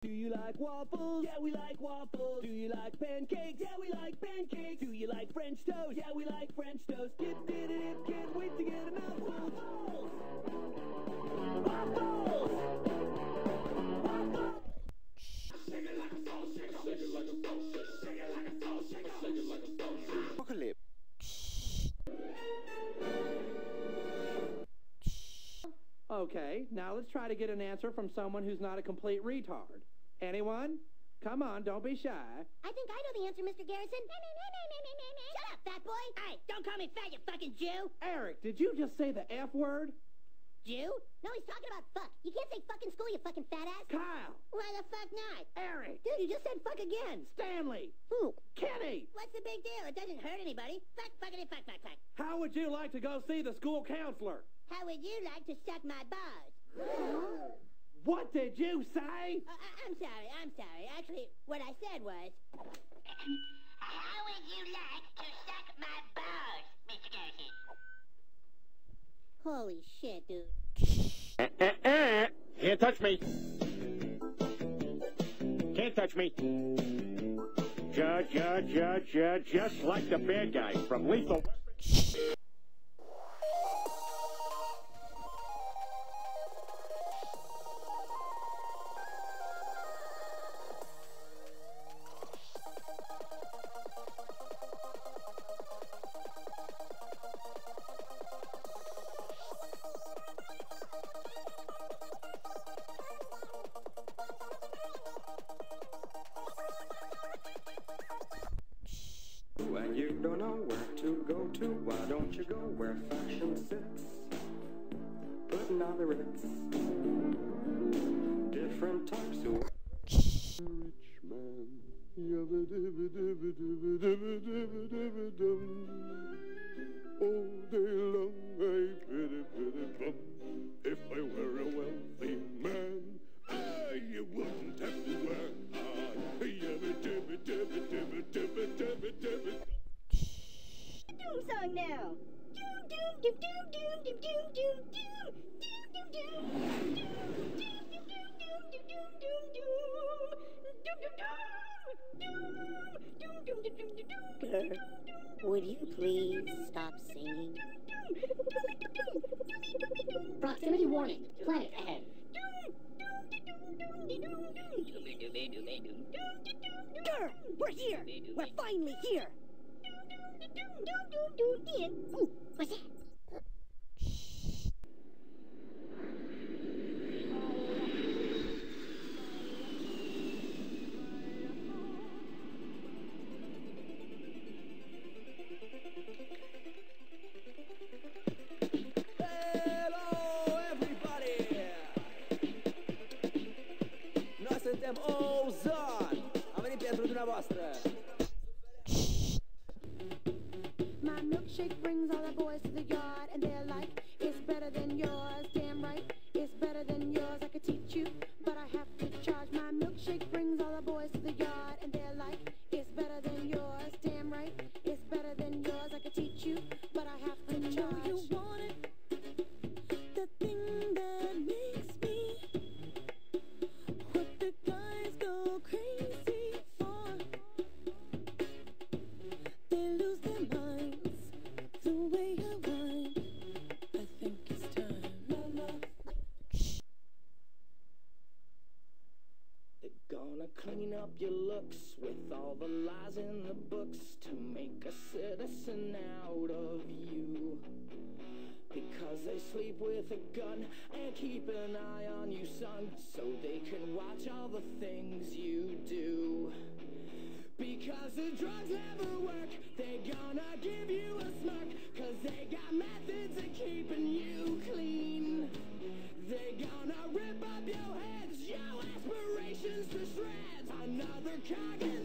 Do you like waffles? Yeah, we like waffles. Do you like pancakes? Yeah, we like pancakes. Do you like French toast? Yeah, we like French toast. Kids did it, can't wait to get a mouthful. Waffles! Waffles! Shake it like a salt shaker. Shake it like a salt shaker. Shake it like a salt shaker. Shake it like a salt shaker. Apocalypse. Okay, now let's try to get an answer from someone who's not a complete retard. Anyone? Come on, don't be shy. I think I know the answer, Mr. Garrison. Shut up, fat boy! Hey, don't call me fat, you fucking Jew! Eric, did you just say the F word? Jew? No, he's talking about fuck. You can't say fuck in school, you fucking fat ass. Kyle! Why the fuck not? Eric! Dude, you just said fuck again. Stanley! Who? Kenny! What's the big deal? It doesn't hurt anybody. Fuck, fuckity, fuck, fuck, fuck. How would you like to go see the school counselor? How would you like to suck my balls? What did you say? I'm sorry. Actually, what I said was... How would you like to suck my balls, Mr. Garrison? Holy shit, dude. Can't touch me. Can't touch me. Just like the bad guy from Lethal Weapon. When you don't know where to go to, why don't you go where fashion sits? Putting on the Ritz. Different types of rich man. All day long I pity bum. If I were a wealthy man, I wouldn't have to work hard. Doom song now. Doom, doom, doom, doom, doom, doom, doom, doom, doom, doom, would you please stop singing? Proximity warning. Planet ahead. Grr! We're here! We're finally here! Ooh, what's that? Hello, everybody! Noi suntem Ozon! Am venit pentru dumneavoastră! My milkshake brings all the boys to the yard, and they're like, it's better than yours. Damn right, it's better than yours. I could teach you, but I have to charge. My milkshake brings all the boys to the yard, and they're like, it's better than yours. Damn right, it's better than yours. I could teach you, but I have to charge. You want it? The thing that makes me what the guys go crazy for. They lose their minds the way I whine. I think it's time. They're gonna clean up your looks with all the lies in the books to make a citizen out of you. Because they sleep with a gun and keep an eye on you, son, so they can watch all the things you do. Because the drugs never work, they gonna give you a smirk, cause they got methods of keeping you clean. They gonna rip up your heads, your aspirations to shreds. Another cog in